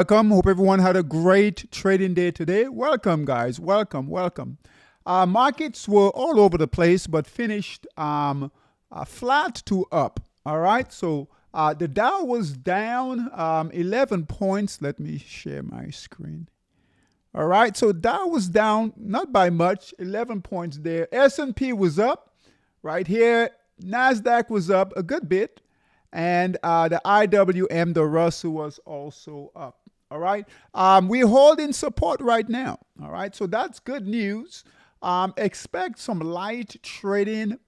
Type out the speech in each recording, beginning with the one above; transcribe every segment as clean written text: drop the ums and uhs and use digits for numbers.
Welcome. Hope everyone had a great trading day today. Welcome, guys. Welcome. Markets were all over the place, but finished flat to up. All right. So the Dow was down 11 points. Let me share my screen. All right. So Dow was down, not by much, 11 points there. S&P was up right here. NASDAQ was up a good bit. And the IWM, the Russell, was also up. All right. We're holding support right now. All right. So that's good news. Expect some light trading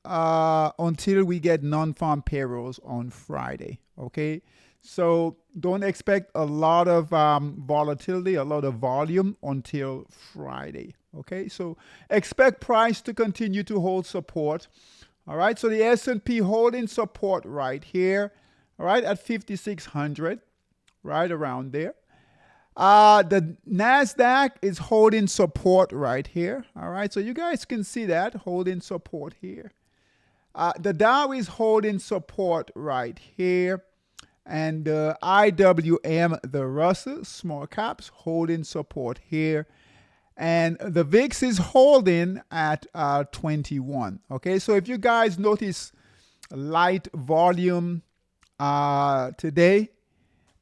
until we get non-farm payrolls on Friday. Okay. So don't expect a lot of volatility, a lot of volume until Friday. Okay. So expect price to continue to hold support. All right. So the S&P holding support right here. All right. At 5,600. Right around there. The NASDAQ is holding support right here. All right, so you guys can see that, holding support here. The Dow is holding support right here. And the IWM, the Russell, small caps, holding support here. And the VIX is holding at 21. Okay, so if you guys notice light volume today,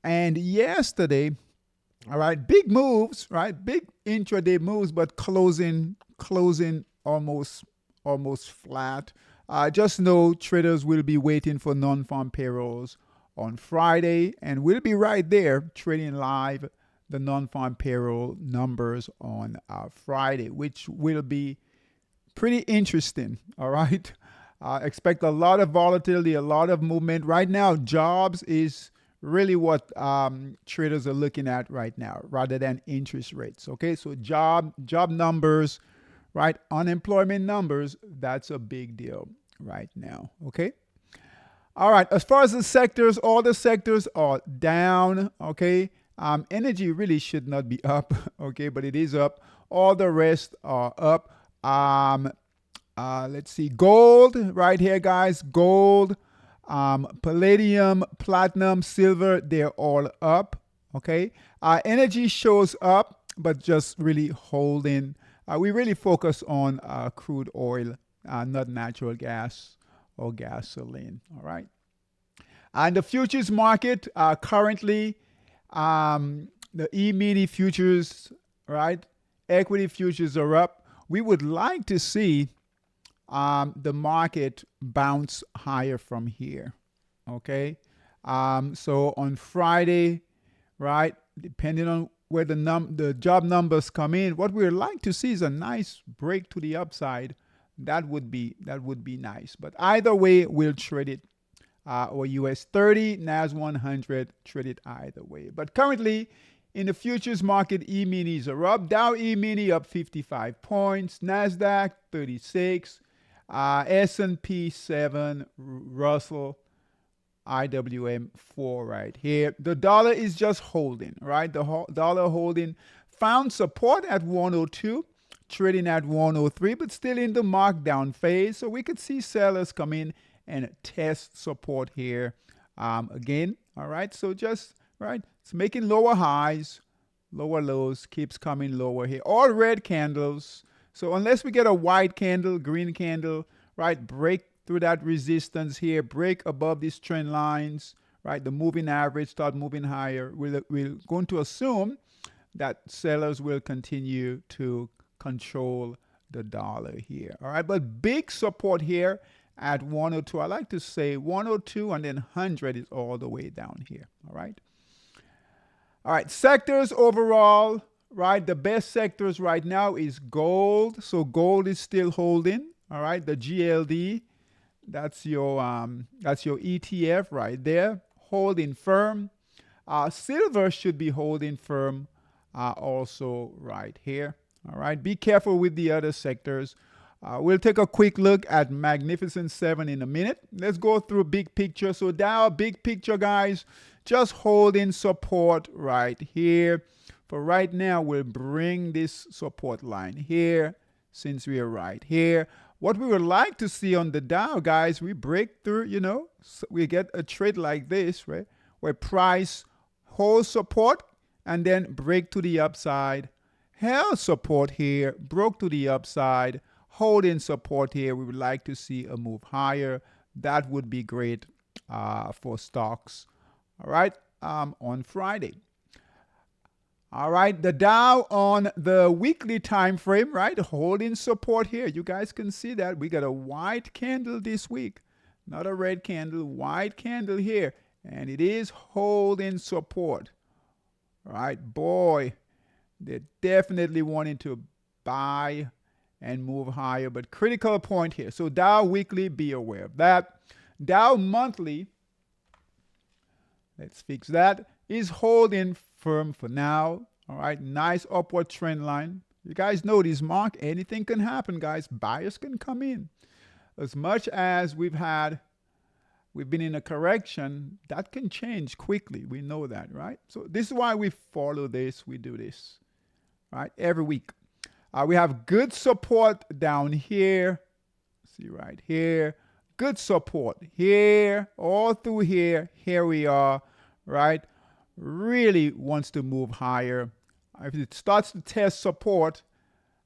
and yesterday, all right, big moves, right? Big intraday moves, but closing almost flat. Just know traders will be waiting for non-farm payrolls on Friday, and we'll be right there trading live the non-farm payroll numbers on Friday, which will be pretty interesting. All right, expect a lot of volatility, a lot of movement. Right now, jobs is really what traders are looking at right now rather than interest rates. Okay, so job numbers, right? Unemployment numbers, that's a big deal right now. Okay. All right. As far as the sectors, all the sectors are down. Okay. Energy really should not be up. Okay, but it is up. All the rest are up. Let's see. Gold right here, guys. Gold. Palladium, platinum, silver, they're all up. Okay. Energy shows up, but just really holding. We really focus on crude oil, not natural gas or gasoline. All right. And the futures market currently, the E-mini futures, right? Equity futures are up. We would like to see the market bounce higher from here. Okay. So on Friday, right, depending on where the job numbers come in, what we'd like to see is a nice break to the upside. That would be nice. But either way, we'll trade it. Or US 30, NAS 100, trade it either way. But currently, in the futures market, E-minis are up. Dow E-mini up 55 points. NASDAQ 36. S&P 7, Russell, IWM 4 right here. The dollar is just holding, right? The dollar holding found support at 102, trading at 103, but still in the markdown phase. So we could see sellers come in and test support here again. All right. So just, right, it's making lower highs, lower lows, keeps coming lower here. All red candles. So unless we get a white candle, green candle, right, break through that resistance here, break above these trend lines, right, the moving average start moving higher, we're going to assume that sellers will continue to control the dollar here. All right, but big support here at 102. I like to say 102 and then 100 is all the way down here. All right. All right, sectors overall. Right, the best sectors right now is gold. So gold is still holding. All right, the GLD, that's your ETF right there, holding firm. Silver should be holding firm also right here. All right, be careful with the other sectors. We'll take a quick look at Magnificent 7 in a minute. Let's go through big picture. So Dow, big picture, guys, just holding support right here. For right now, we'll bring this support line here since we are right here. What we would like to see on the Dow, guys, we break through, so we get a trade like this, right, where price holds support, and then break to the upside, held support here, broke to the upside, holding support here. We would like to see a move higher. That would be great for stocks. All right, on Friday. All right, the Dow on the weekly time frame, right, holding support here. You guys can see that. We got a white candle this week, not a red candle, white candle here, and it is holding support. All right, boy, they're definitely wanting to buy and move higher, but critical point here. So Dow weekly, be aware of that. Dow monthly, let's fix that, is holding firm for now. All right, nice upward trend line. You guys know this mark, anything can happen, guys. Buyers can come in. As much as we've been in a correction, that can change quickly. We know that, right? So this is why we follow this, we do this, right, every week. We have good support down here. See right here. Good support here, all through here. Here we are, right? Really wants to move higher. If it starts to test support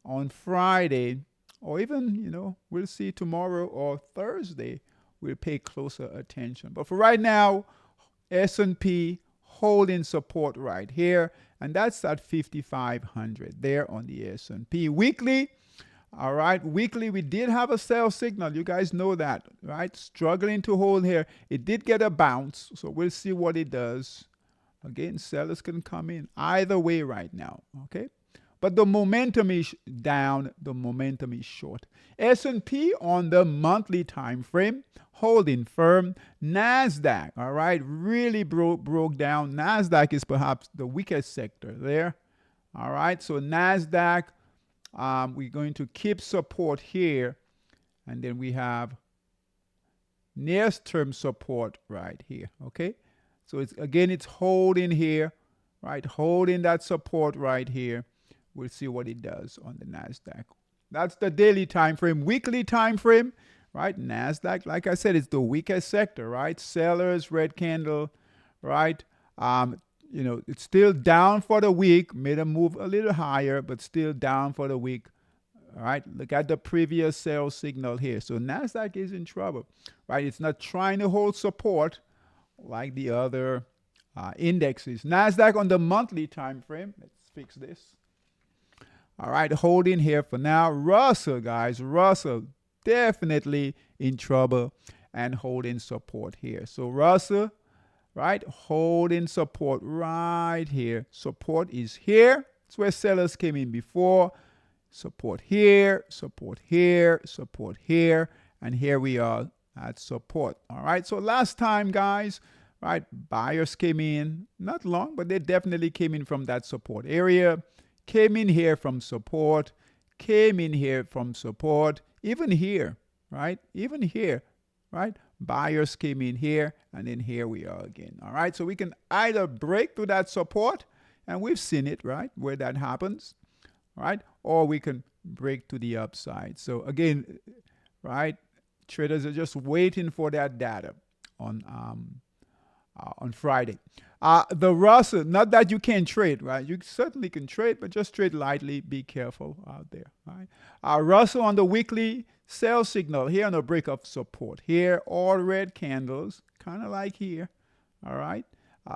on Friday, or even, we'll see tomorrow or Thursday, we'll pay closer attention. But for right now, S&P holding support right here, and that's at 5,500 there on the S&P. Weekly, all right, weekly, we did have a sell signal. You guys know that, right? Struggling to hold here. It did get a bounce, so we'll see what it does. Again, sellers can come in either way right now, okay? But the momentum is down. The momentum is short. S&P on the monthly time frame, holding firm. NASDAQ, all right, really broke down. NASDAQ is perhaps the weakest sector there. All right, so NASDAQ, we're going to keep support here. And then we have near-term support right here, okay? So it's holding here, right? Holding that support right here. We'll see what it does on the NASDAQ. That's the daily time frame. Weekly time frame, right? NASDAQ, like I said, it's the weakest sector, right? Sellers, red candle, right? It's still down for the week. Made a move a little higher, but still down for the week. All right, look at the previous sell signal here. So NASDAQ is in trouble, right? It's not trying to hold support like the other indexes. NASDAQ on the monthly time frame. Let's fix this. All right, holding here for now. Russell, guys, Russell definitely in trouble and holding support here. So Russell, right, holding support right here. Support is here. It's where sellers came in before. Support here, support here, support here, and here we are at support. All right, so last time, guys, right, buyers came in, not long, but they definitely came in from that support area, came in here from support, came in here from support, even here, right, even here, right, buyers came in here, and then here we are again. All right, so we can either break through that support, and we've seen it, right, where that happens, right, or we can break to the upside. So again, right, traders are just waiting for that data on Friday. The Russell, not that you can't trade, right? You certainly can trade, but just trade lightly. Be careful out there, right? Russell on the weekly sell signal here on a break of support. Here, all red candles, kind of like here, all right?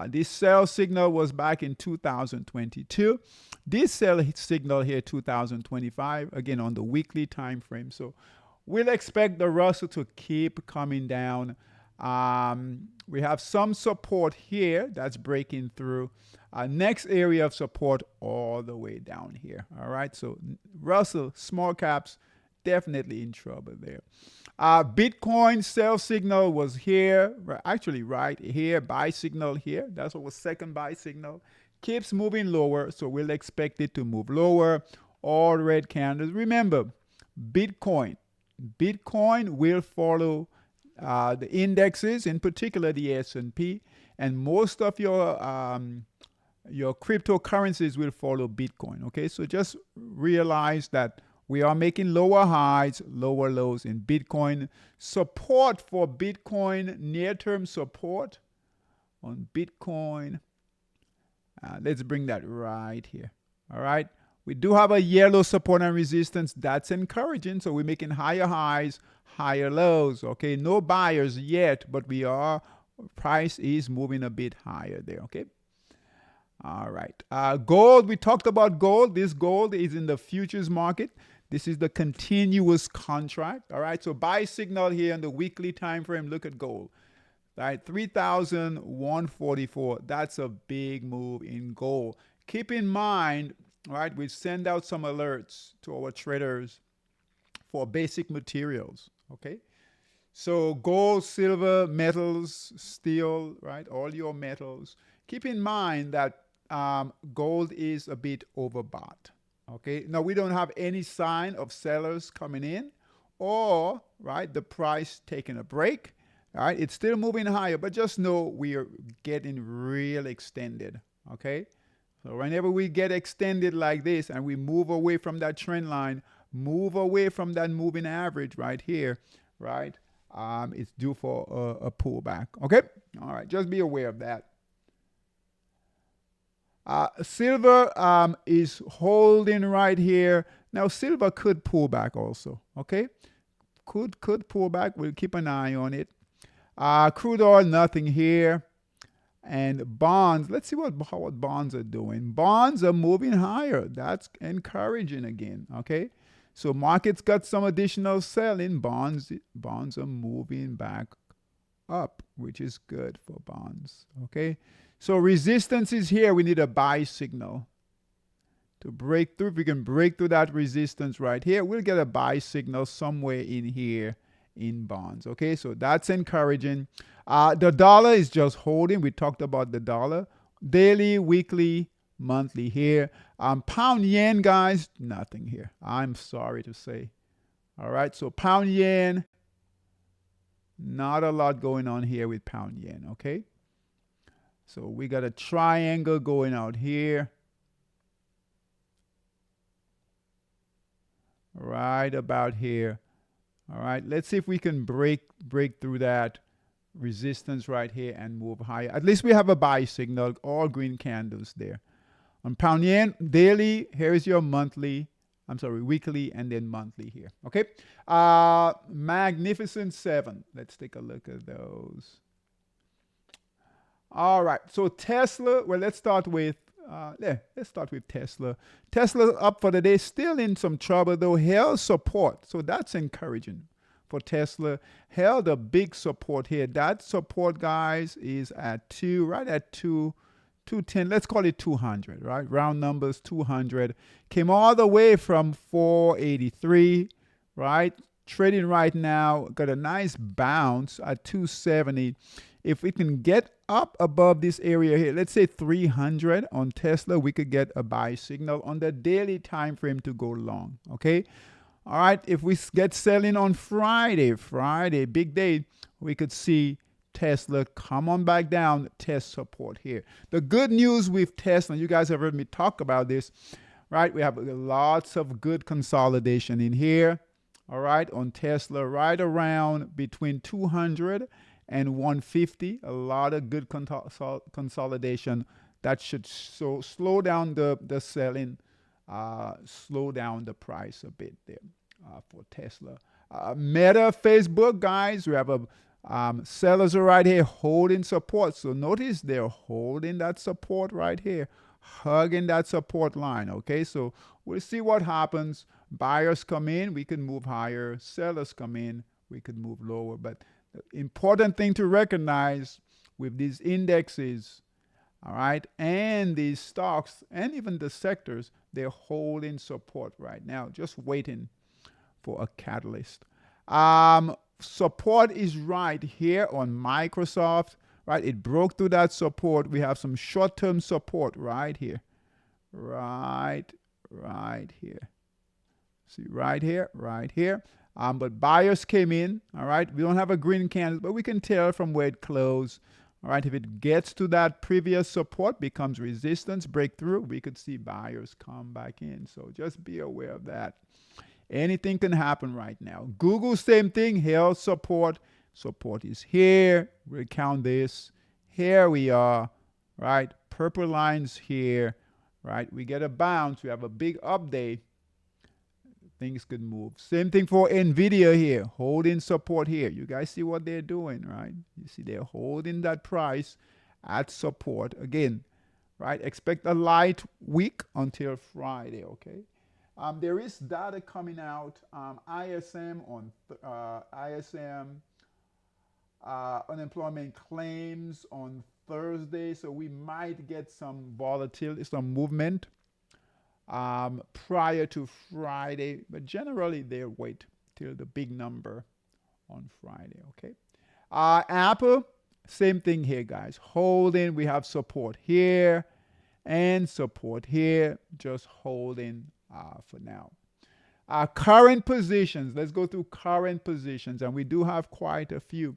This sell signal was back in 2022. This sell signal here, 2025, again on the weekly time frame. So we'll expect the Russell to keep coming down. We have some support here that's breaking through. Next area of support all the way down here. All right, so Russell, small caps, definitely in trouble there. Bitcoin sell signal was here, actually right here, buy signal here. That's what was second buy signal. Keeps moving lower, so we'll expect it to move lower. All red candles. Remember, Bitcoin will follow the indexes, in particular the S&P, and most of your cryptocurrencies will follow Bitcoin. Okay, so just realize that we are making lower highs, lower lows in Bitcoin. Support for Bitcoin, near-term support on Bitcoin. Let's bring that right here. All right. We do have a yellow support and resistance. That's encouraging. So we're making higher highs, higher lows. Okay. No buyers yet, but price is moving a bit higher there. Okay. All right. Gold, we talked about gold. This gold is in the futures market. This is the continuous contract. All right. So buy signal here in the weekly time frame. Look at gold. All right. 3,144. That's a big move in gold. Keep in mind, all right, we send out some alerts to our traders for basic materials. Okay. So gold, silver, metals, steel, right? All your metals. Keep in mind that gold is a bit overbought. Okay. Now we don't have any sign of sellers coming in or, right, the price taking a break. All right. It's still moving higher, but just know we are getting real extended. Okay. So whenever we get extended like this and we move away from that trend line, move away from that moving average right here, right? It's due for a pullback. Okay. All right. Just be aware of that. Silver is holding right here. Now, silver could pull back also. Okay. Could pull back. We'll keep an eye on it. Crude oil, nothing here. And bonds, let's see what bonds are doing. Bonds are moving higher. That's encouraging again. Okay. So markets got some additional selling. Bonds are moving back up, which is good for bonds. Okay. So resistance is here. We need a buy signal to break through. If we can break through that resistance right here, we'll get a buy signal somewhere in here in bonds. Okay. So that's encouraging. The dollar is just holding. We talked about the dollar. Daily, weekly, monthly here. Pound yen, guys, nothing here. I'm sorry to say. All right. So pound yen, not a lot going on here with pound yen. Okay. So we got a triangle going out here. Right about here. All right. Let's see if we can break through that resistance right here and move higher. At least we have a buy signal, all green candles there. On pound yen, daily, here is your weekly, and then monthly here. Okay. Magnificent 7. Let's take a look at those. All right. So Tesla, well, let's start with Tesla. Tesla up for the day, still in some trouble though, held support. So that's encouraging. For Tesla, held a big support here. That support, guys, is at 210. Let's call it 200, right? Round numbers, 200. Came all the way from 483, right? Trading right now, got a nice bounce at 270. If we can get up above this area here, let's say 300 on Tesla, we could get a buy signal on the daily time frame to go long, okay? All right, if we get selling on Friday, big day, we could see Tesla come on back down, test support here. The good news with Tesla, you guys have heard me talk about this, right? We have lots of good consolidation in here, all right, on Tesla, right around between 200 and 150. A lot of good consolidation that should slow down the selling. Slow down the price a bit there for Tesla. Meta, Facebook, guys, we have sellers are right here holding support. So notice they're holding that support right here, hugging that support line. Okay, so we'll see what happens. Buyers come in, we can move higher. Sellers come in, we could move lower. But the important thing to recognize with these indexes, all right, and these stocks and even the sectors, they're holding support right now, just waiting for a catalyst. Support is right here on Microsoft, right? It broke through that support. We have some short-term support right here, right here. See, right here. But buyers came in, all right? We don't have a green candle, but we can tell from where it closed. All right, if it gets to that previous support, becomes resistance, breakthrough, we could see buyers come back in. So just be aware of that. Anything can happen right now. Google, same thing, held support. Support is here. We'll count this. Here we are, right? purple lines here, right? We get a bounce. We have a big up day. Things could move. Same thing for NVIDIA here, holding support here. You guys see what they're doing, right? You see they're holding that price at support. Again, right? Expect a light week until Friday, okay? There is data coming out, ISM on ISM unemployment claims on Thursday, so we might get some volatility, some movement prior to Friday, but generally they wait till the big number on Friday, okay? Apple, same thing here, guys. Holding, we have support here and support here, just holding for now. Current positions, let's go through current positions, and we do have quite a few.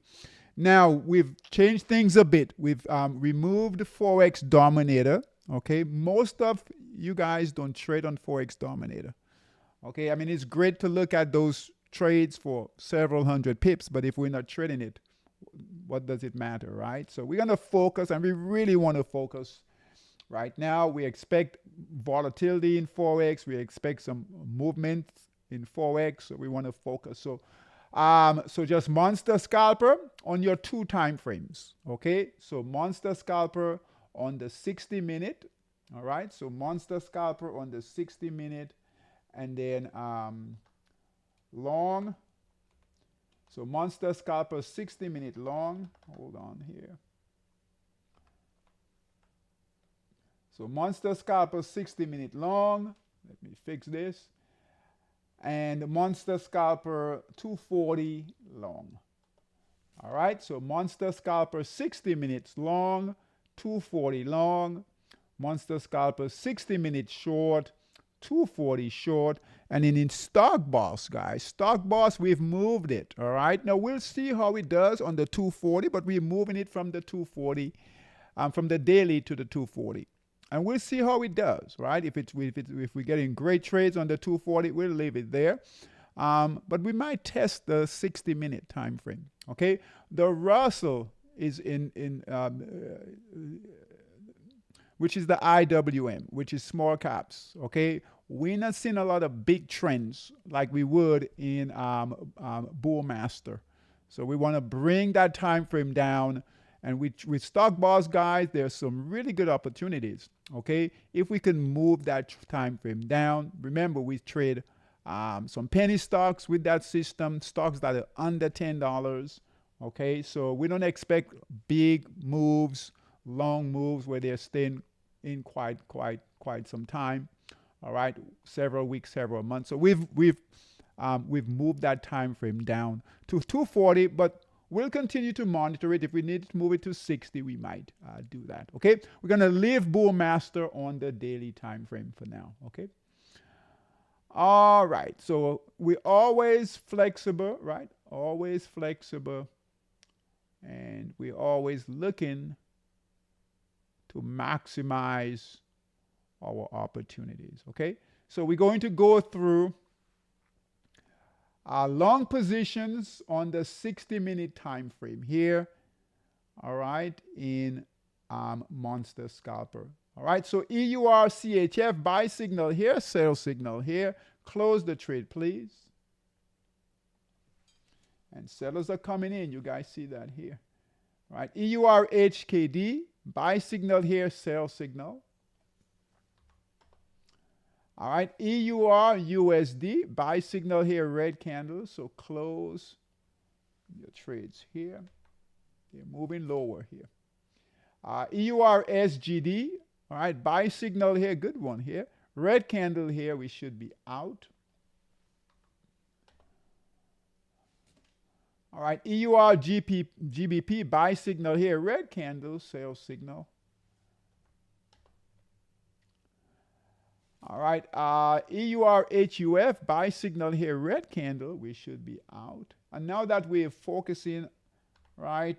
Now, we've changed things a bit. We've removed the Forex Dominator, okay? Most of you guys don't trade on Forex Dominator, okay? I mean, it's great to look at those trades for several hundred pips, but if we're not trading it, what does it matter, right? So we're going to focus, and we really want to focus right now. We expect volatility in Forex. We expect some movement in Forex, so we want to focus. So just monster scalper on your 2 time frames, okay? So monster scalper on the 60-minute, all right? So monster scalper on the 60-minute, and then long. So monster scalper 60-minute long. Hold on here. So monster scalper 60-minute long. Let me fix this. And monster scalper 240 long. All right, so monster scalper 60 minutes long, 240 long. Monster scalper 60 minutes short, 240 short. And then in stock boss, guys, stock boss, we've moved it. All right, now we'll see how it does on the 240, but we're moving it from the 240, from the daily to the 240. And we'll see how it does, right? If we're getting great trades on the 240, we'll leave it there. But we might test the 60-minute time frame. Okay, the Russell is which is the IWM, which is small caps. Okay, we're not seeing a lot of big trends like we would in Bullmaster. So we want to bring that time frame down. And with stock boss, guys, there's some really good opportunities, okay? If we can move that time frame down. Remember, we trade some penny stocks with that system, stocks that are under $10, okay? So we don't expect big moves, long moves where they're staying in quite some time, all right? Several weeks, several months. So we've moved that time frame down to 240, but we'll continue to monitor it. If we need to move it to 60, we might do that, okay? We're going to leave Bullmaster on the daily time frame for now, okay? All right, so we're always flexible, right? Always flexible. And we're always looking to maximize our opportunities, okay? So we're going to go through long positions on the 60-minute time frame here, all right, in monster scalper. All right, so EUR CHF, buy signal here, sell signal here. Close the trade, please. And sellers are coming in. You guys see that here. All right, EUR HKD, buy signal here, sell signal. All right, EUR USD, buy signal here, red candle. So close your trades here. They're moving lower here. EUR SGD, all right, buy signal here, good one here. Red candle here, we should be out. All right, EUR GBP, buy signal here, red candle, sell signal. All right, EUR HUF, buy signal here, red candle, we should be out. And now that we're focusing, right,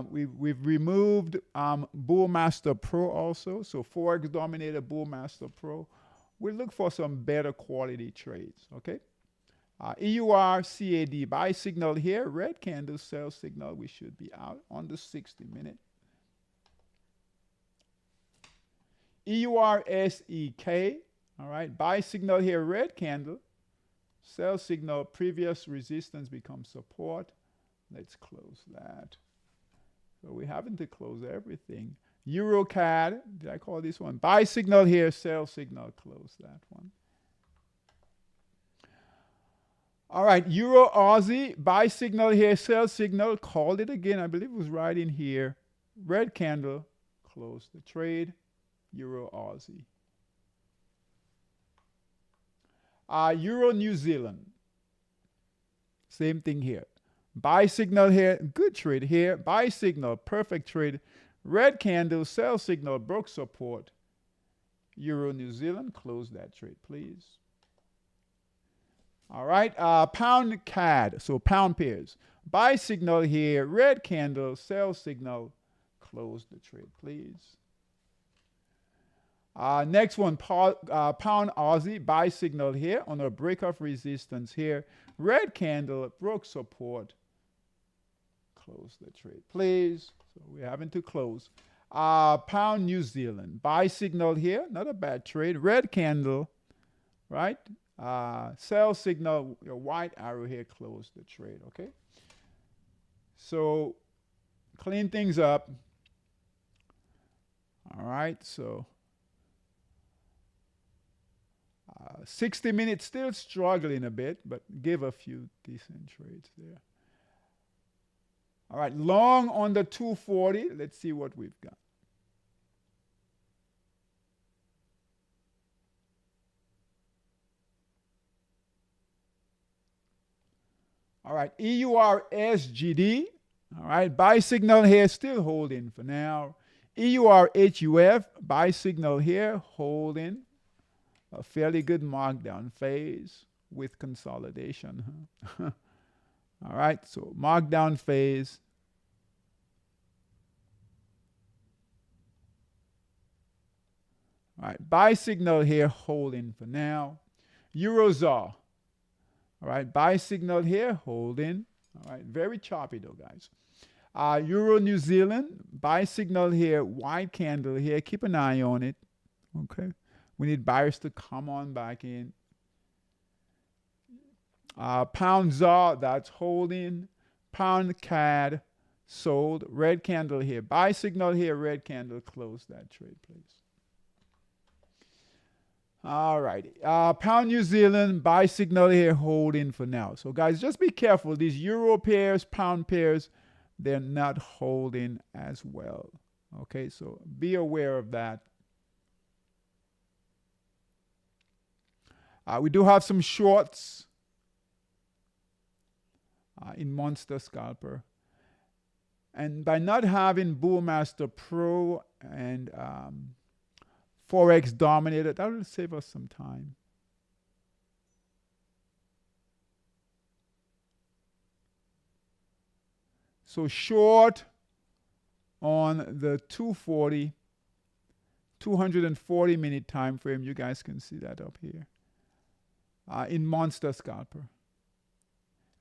we've removed Bullmaster Pro also. So Forex Dominator Bullmaster Pro. We look for some better quality trades, okay? EUR CAD, buy signal here, red candle, sell signal, we should be out on the 60-minute. EURSEK. All right, buy signal here, red candle. Sell signal, previous resistance becomes support. Let's close that. So we haven't to close everything. EuroCAD, did I call this one? Buy signal here, sell signal, close that one. All right, Euro Aussie, buy signal here, sell signal, called it again. I believe it was right in here. Red candle, close the trade. Euro Aussie. Euro New Zealand. Same thing here. Buy signal here, good trade here. Buy signal, perfect trade. Red candle, sell signal, broke support. Euro New Zealand, close that trade, please. All right, pound CAD, so pound pairs. Buy signal here, red candle, sell signal, close the trade, please. Next one, pound Aussie, buy signal here on a break of resistance here. Red candle, broke support. Close the trade, please. So we're having to close. Pound New Zealand, buy signal here, not a bad trade. Red candle, right? Sell signal, your white arrow here, close the trade, okay? So clean things up. All right, so 60 minutes, still struggling a bit, but give a few decent trades there. All right, long on the 240. Let's see what we've got. All right, EURSGD. All right, buy signal here, still holding for now. EURHUF, buy signal here, holding. A fairly good markdown phase with consolidation. Huh? All right, so markdown phase. All right, buy signal here, holding for now. Eurozar. All right, buy signal here, holding. All right, very choppy though, guys. Euro New Zealand, buy signal here, white candle here. Keep an eye on it. Okay, we need buyers to come on back in. Pound ZAR, that's holding. Pound CAD, sold. Red candle here. Buy signal here, red candle. Close that trade, please. All righty. Pound New Zealand, buy signal here, holding for now. So, guys, just be careful. These euro pairs, pound pairs, they're not holding as well. Okay, so be aware of that. We do have some shorts in Monster Scalper. And by not having Bullmaster Pro and Forex Dominator, that will save us some time. So short on the 240, 240 minute time frame. You guys can see that up here in Monster Scalper.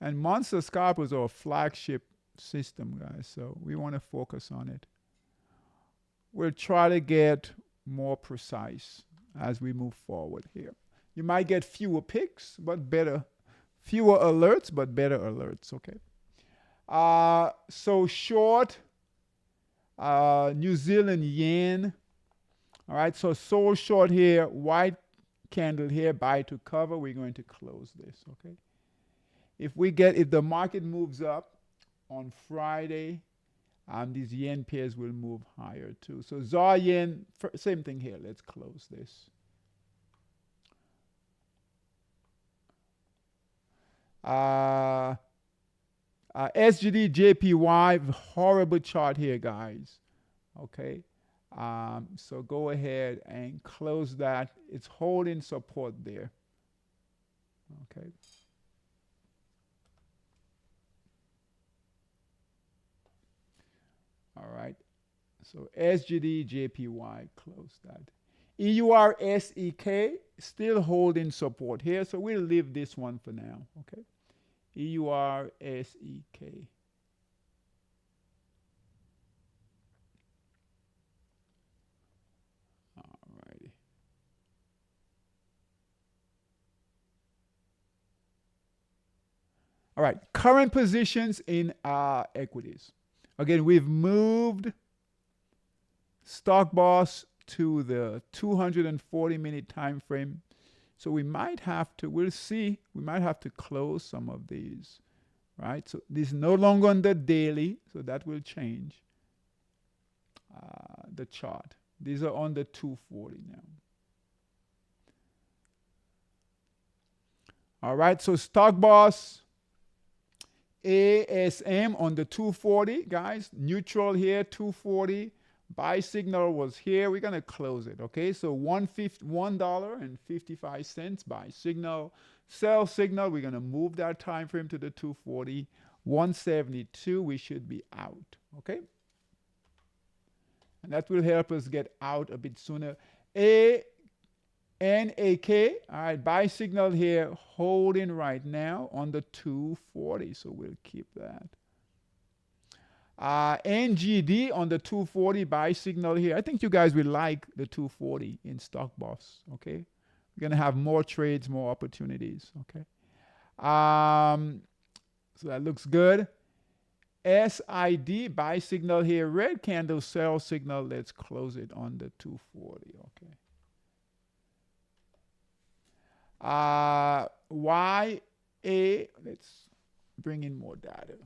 And Monster Scalper is our flagship system, guys. So we want to focus on it. We'll try to get more precise as we move forward here. You might get fewer picks, but better. Fewer alerts, but better alerts, okay? So short, New Zealand yen. All right, so sold short here, white candle here, buy to cover. We're going to close this, okay? If the market moves up on Friday, these yen pairs will move higher too. So ZAR yen, same thing here. Let's close this. SGD JPY, horrible chart here, guys. Okay. So go ahead and close that. It's holding support there. Okay. All right. So SGD JPY, close that. EURSEK, still holding support here. So we'll leave this one for now. Okay. EURSEK. All All right, current positions in equities. Again, we've moved stock boss to the 240-minute time frame. So we might have to, we'll see, we might have to close some of these, right? So this is no longer on the daily, so that will change the chart. These are on the 240 now. All right, so stock boss, ASM on the 240, guys. Neutral here, 240. Buy signal was here. We're going to close it, okay? So $1.55 buy signal. Sell signal, we're going to move that time frame to the 240. 172, we should be out, okay? And that will help us get out a bit sooner. NAK, all right, buy signal here, holding right now on the 240, so we'll keep that. NGD on the 240 buy signal here. I think you guys will like the 240 in stock boss, okay? We're going to have more trades, more opportunities, okay? So that looks good. SID buy signal here, red candle sell signal. Let's close it on the 240, okay? YA, let's bring in more data.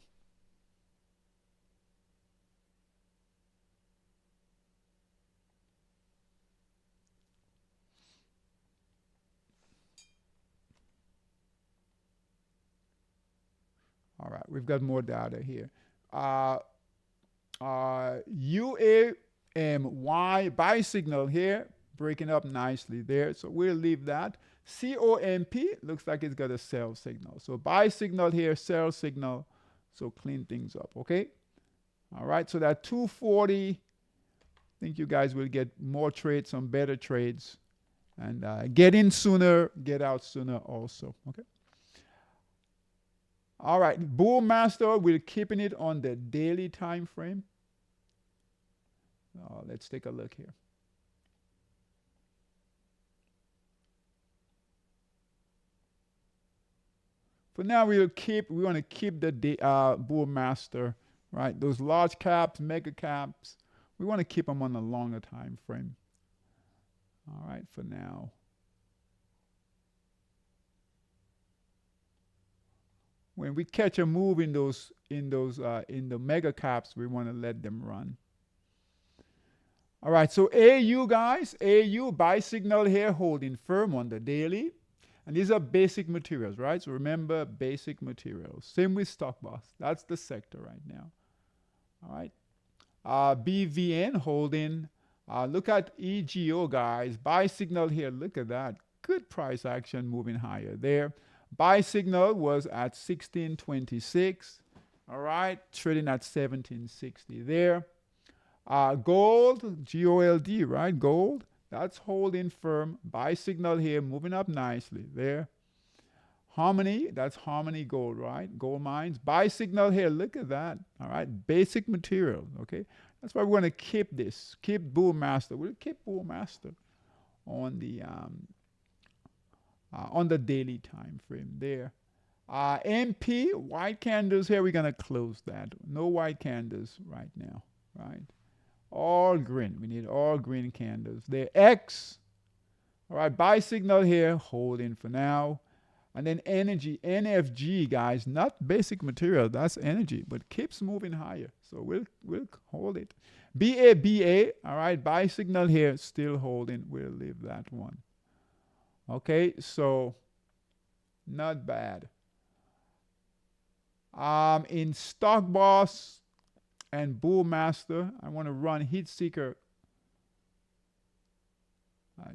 All right, we've got more data here. UAMY buy signal here, breaking up nicely there. So we'll leave that. COMP looks like it's got a sell signal. So buy signal here, sell signal. So clean things up, okay? All right, so that 240, I think you guys will get more trades, some better trades. And get in sooner, get out sooner also, okay? All right, Bull Master, we're keeping it on the daily time frame. Let's take a look here. For now, we want to keep the Bull Master, right? Those large caps, mega caps, we want to keep them on a longer time frame. All right, for now. When we catch a move in the mega caps, we want to let them run. All right, so AU guys, AU buy signal here, holding firm on the daily. And these are basic materials, right? So remember, basic materials. Same with stock boss. That's the sector right now. All right. BVN holding. Look at EGO, guys. Buy signal here. Look at that. Good price action moving higher there. Buy signal was at 1626. All right. Trading at 1760 there. Gold, GOLD, right? Gold. That's holding firm. Buy signal here, moving up nicely there. Harmony, that's Harmony Gold, right? Gold mines. Buy signal here, look at that. All right, basic material, okay? That's why we're going to keep this. Keep Bull Master. We'll keep Bull Master on the daily time frame there. MP, white candles here, we're going to close that. No white candles right now, right? All green. We need all green candles. There. X. All right. Buy signal here. Holding for now. And then energy. NFG, guys. Not basic material. That's energy. But keeps moving higher. So we'll hold it. BABA. All right. Buy signal here. Still holding. We'll leave that one. Okay. So not bad. In stock boss and Bull Master, I want to run Heat Seeker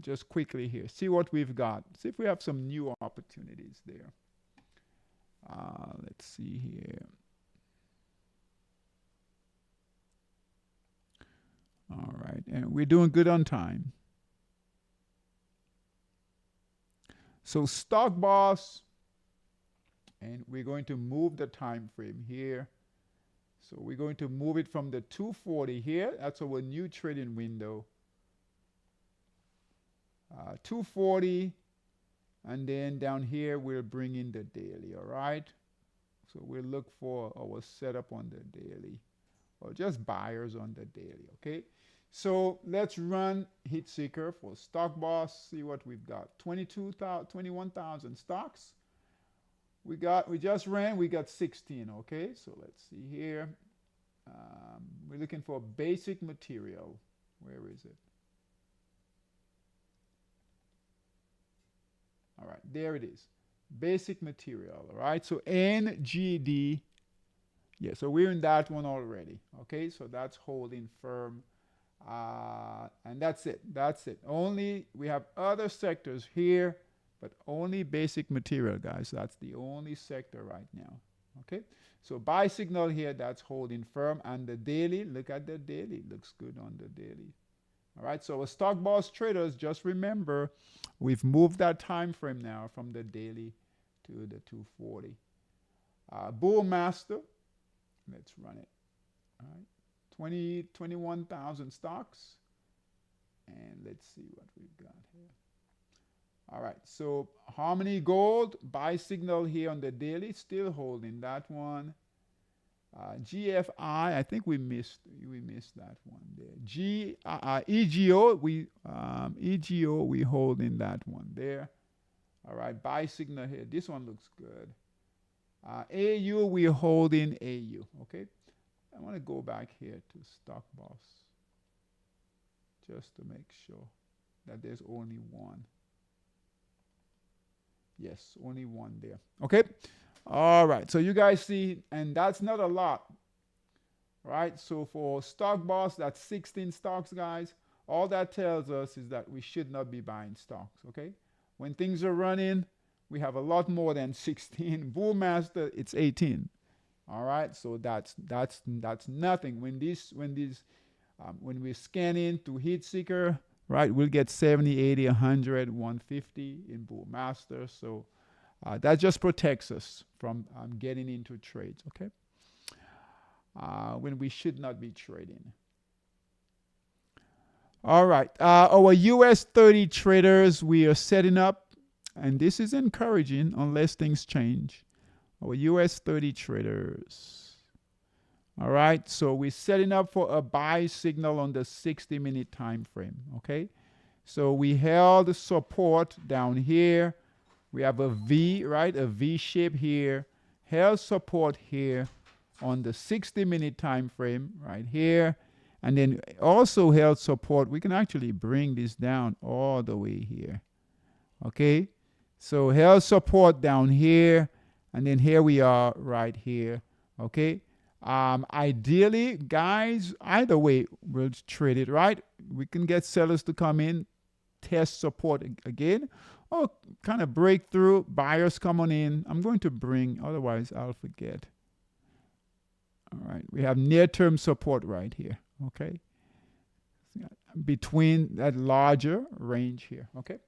just quickly here. See what we've got. See if we have some new opportunities there. Let's see here. All right, and we're doing good on time. So stock boss, and we're going to move the time frame here. So we're going to move it from the 240 here. That's our new trading window. 240. And then down here, we'll bring in the daily, all right? So we'll look for our setup on the daily, or just buyers on the daily, okay? So let's run Heat Seeker for Stock Boss, see what we've got. 21,000 stocks. We just ran, we got 16, okay? So let's see here. We're looking for basic material. Where is it? All right, there it is. Basic material, all right? So NGD, yeah, so we're in that one already, okay? So that's holding firm. And that's it. That's it. Only, we have other sectors here, but only basic material, guys. That's the only sector right now, okay? So buy signal here, that's holding firm. And the daily, look at the daily. Looks good on the daily. All right, so as Stock Boss traders, just remember, we've moved that time frame now from the daily to the 240. Bull Master, let's run it. All right, 21,000 stocks. And let's see what we've got here. All right, so Harmony Gold, buy signal here on the daily, still holding that one. GFI, I think we missed that one there. EGO, we holding that one there. All right, buy signal here. This one looks good. AU, we're holding AU. Okay, I want to go back here to Stock Boss just to make sure that there's only one. Yes, only one there. Okay. All right. So you guys see, and that's not a lot. Right? So for Stock Boss, that's 16 stocks, guys. All that tells us is that we should not be buying stocks. Okay. When things are running, we have a lot more than 16. Bull Master, it's 18. All right. So that's nothing. When we're scanning to Heat Seeker, right, we'll get 70, 80, 100, 150 in Bull Master. So that just protects us from getting into trades, okay? When we should not be trading. All right. Our US 30 traders, we are setting up, and this is encouraging unless things change. Our US 30 traders. All right. So we're setting up for a buy signal on the 60-minute time frame, okay? So we held support down here. We have a V, right? A V shape here. Held support here on the 60-minute time frame right here. And then also held support. We can actually bring this down all the way here. Okay? So held support down here. And then here we are right here. Okay? Ideally, guys, either way, we'll trade it, right? We can get sellers to come in, test support again, or kind of break through, buyers coming in. I'm going to bring, otherwise I'll forget. All right, we have near-term support right here, okay? Between that larger range here, okay?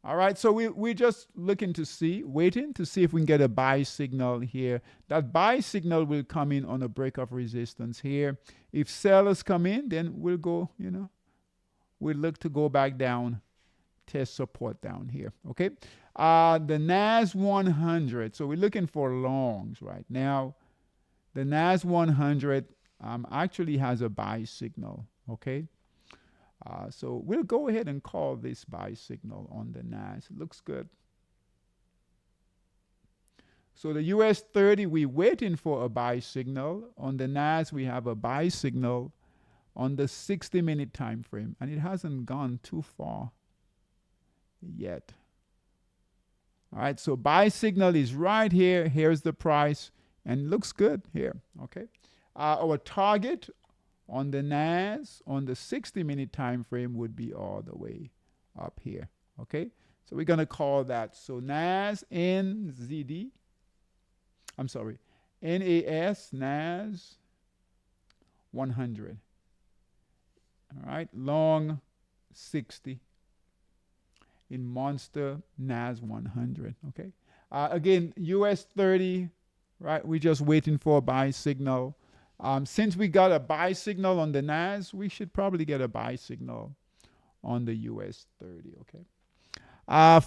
All right, so we're just looking to see, waiting to see if we can get a buy signal here. That buy signal will come in on a break of resistance here. If sellers come in, then we'll go, we'll look to go back down, test support down here, okay? The NAS 100, so we're looking for longs right now. The NAS 100 actually has a buy signal, okay? So we'll go ahead and call this buy signal on the NAS. It looks good. So the US 30, we're waiting for a buy signal. On the NAS, we have a buy signal on the 60-minute time frame, and it hasn't gone too far yet. All right, so buy signal is right here. Here's the price, and it looks good here, okay? Our target on the NAS, on the 60-minute time frame, would be all the way up here, okay? So we're going to call that. So NAS, NZD, I'm sorry, NAS, NAS 100. All right, long 60 in Monster NAS 100, okay? Again, US 30, right? We're just waiting for a buy signal. Since we got a buy signal on the NAS, we should probably get a buy signal on the US 30, okay?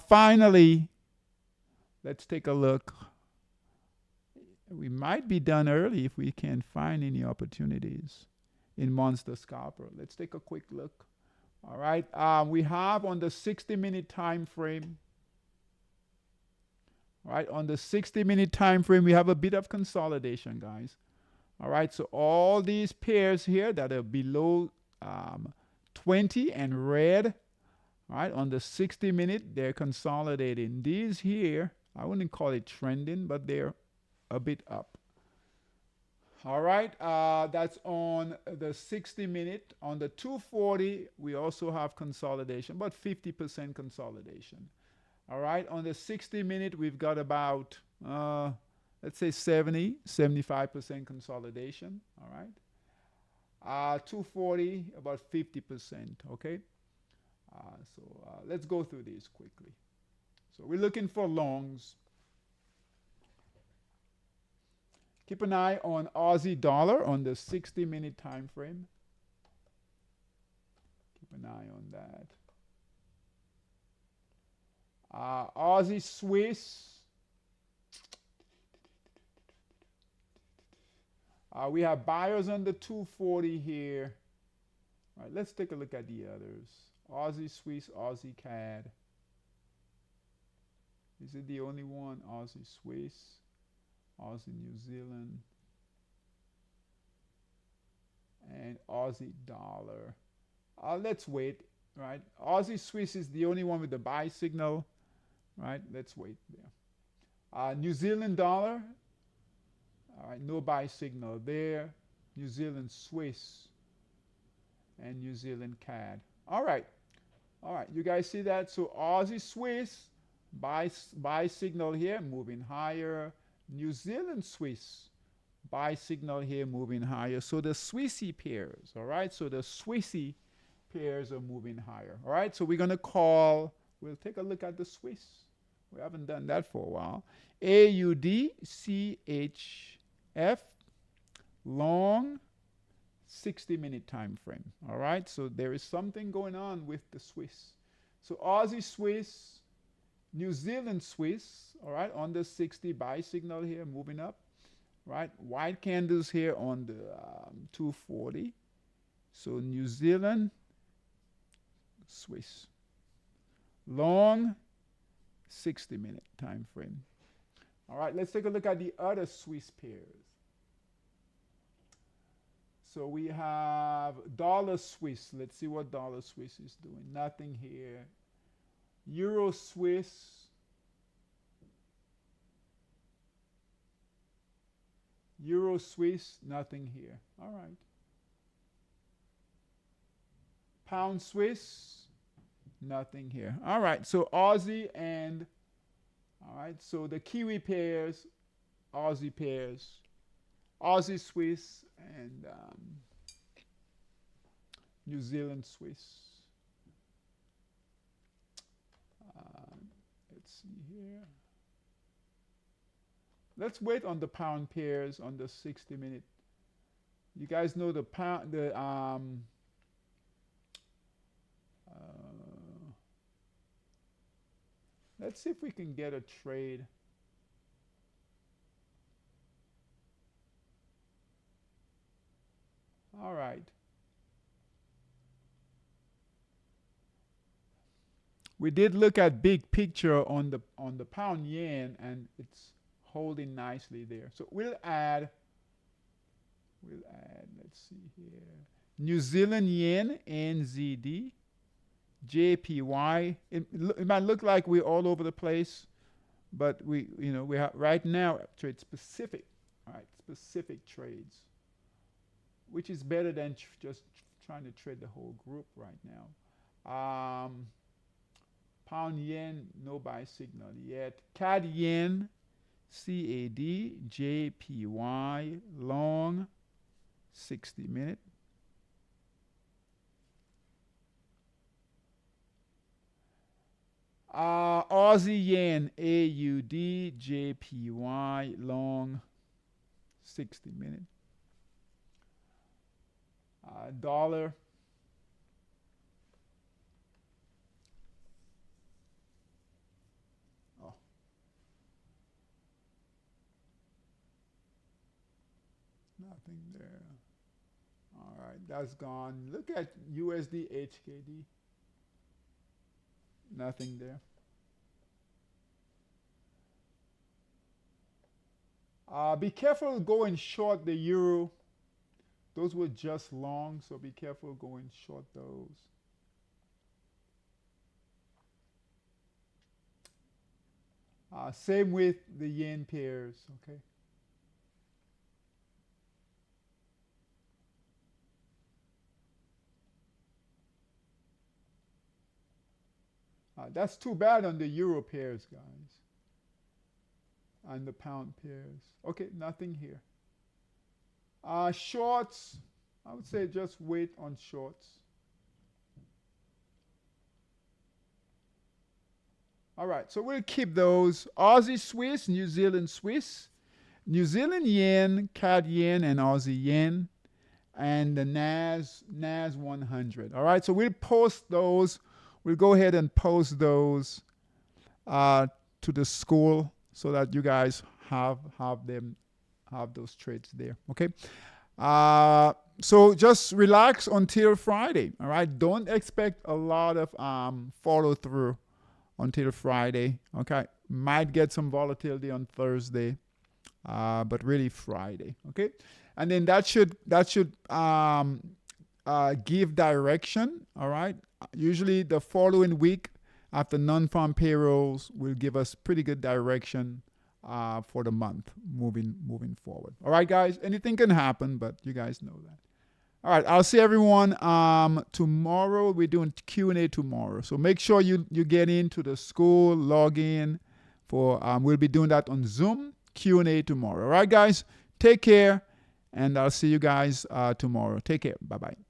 Finally, let's take a look. We might be done early if we can find any opportunities in Monster Scalper. Let's take a quick look. All right. We have on the 60-minute time frame. All right. On the 60-minute time frame, we have a bit of consolidation, guys. All right. So all these pairs here that are below 20 and red, all right, on the 60-minute, they're consolidating. These here, I wouldn't call it trending, but they're a bit up. All right, that's on the 60-minute. On the 240, we also have consolidation, but 50% consolidation. All right, on the 60-minute, we've got about, let's say 75% consolidation. All right, 240, about 50%, okay? So let's go through these quickly. So we're looking for longs. Keep an eye on Aussie dollar on the 60-minute time frame. Keep an eye on that. Aussie Swiss. We have buyers on the 240 here. All right, let's take a look at the others. Aussie Swiss, Aussie CAD. Is it the only one? Aussie Swiss. Aussie New Zealand, and Aussie dollar. Let's wait, right? Aussie Swiss is the only one with the buy signal, right? Let's wait there. New Zealand dollar, all right, no buy signal there. New Zealand Swiss and New Zealand CAD. All right, you guys see that? So Aussie Swiss, buy signal here, moving higher. New Zealand Swiss, buy signal here, moving higher. So the Swissy pairs, all right? So the Swissy pairs are moving higher, all right? So we're going to we'll take a look at the Swiss. We haven't done that for a while. AUDCHF, long 60-minute time frame, all right? So there is something going on with the Swiss. So Aussie Swiss, New Zealand Swiss, all right, on the 60 buy signal here, moving up, right? White candles here on the 240. So New Zealand Swiss. Long 60-minute time frame. All right, let's take a look at the other Swiss pairs. So we have dollar Swiss. Let's see what dollar Swiss is doing. Nothing here. Euro Swiss, Euro Swiss, nothing here. All right. Pound Swiss, nothing here. All right. So Aussie and, all right. So the Kiwi pairs, Aussie pairs, Aussie Swiss and New Zealand Swiss. Let's see here. Let's wait on the pound pairs on the 60-minute. You guys know the pound, let's see if we can get a trade. All right. We did look at big picture on the pound yen, and it's holding nicely there. So we'll add, let's see here, New Zealand yen, NZD, JPY. It might look like we're all over the place, but we have right now trade specific, all right, specific trades, which is better than just trying to trade the whole group right now. Pound yen, no buy signal yet. CAD yen, CAD, JPY, long, 60-minute. Aussie yen, AUD, JPY, long, 60-minute. Dollar. Nothing there. All right, that's gone. Look at USD HKD. Nothing there. Be careful going short the euro. Those were just long, so be careful going short those. Same with the yen pairs, okay? That's too bad on the euro pairs, guys, and the pound pairs. Okay, nothing here. Shorts, I would say just wait on shorts. All right, so we'll keep those. Aussie Swiss, New Zealand Swiss, New Zealand yen, CAD yen, and Aussie yen, and the NAS 100. All right, so we'll post those. We'll go ahead and post those to the school so that you guys have those trades there. Okay. So just relax until Friday. All right. Don't expect a lot of follow through until Friday. Okay. Might get some volatility on Thursday, but really Friday. Okay. And then that should give direction. All right. Usually the following week after non-farm payrolls will give us pretty good direction for the month moving forward. All right, guys. Anything can happen, but you guys know that. All right, I'll see everyone tomorrow. We're doing Q&A tomorrow, so make sure you get into the school, log in for. We'll be doing that on Zoom Q&A tomorrow. All right, guys. Take care, and I'll see you guys tomorrow. Take care. Bye bye.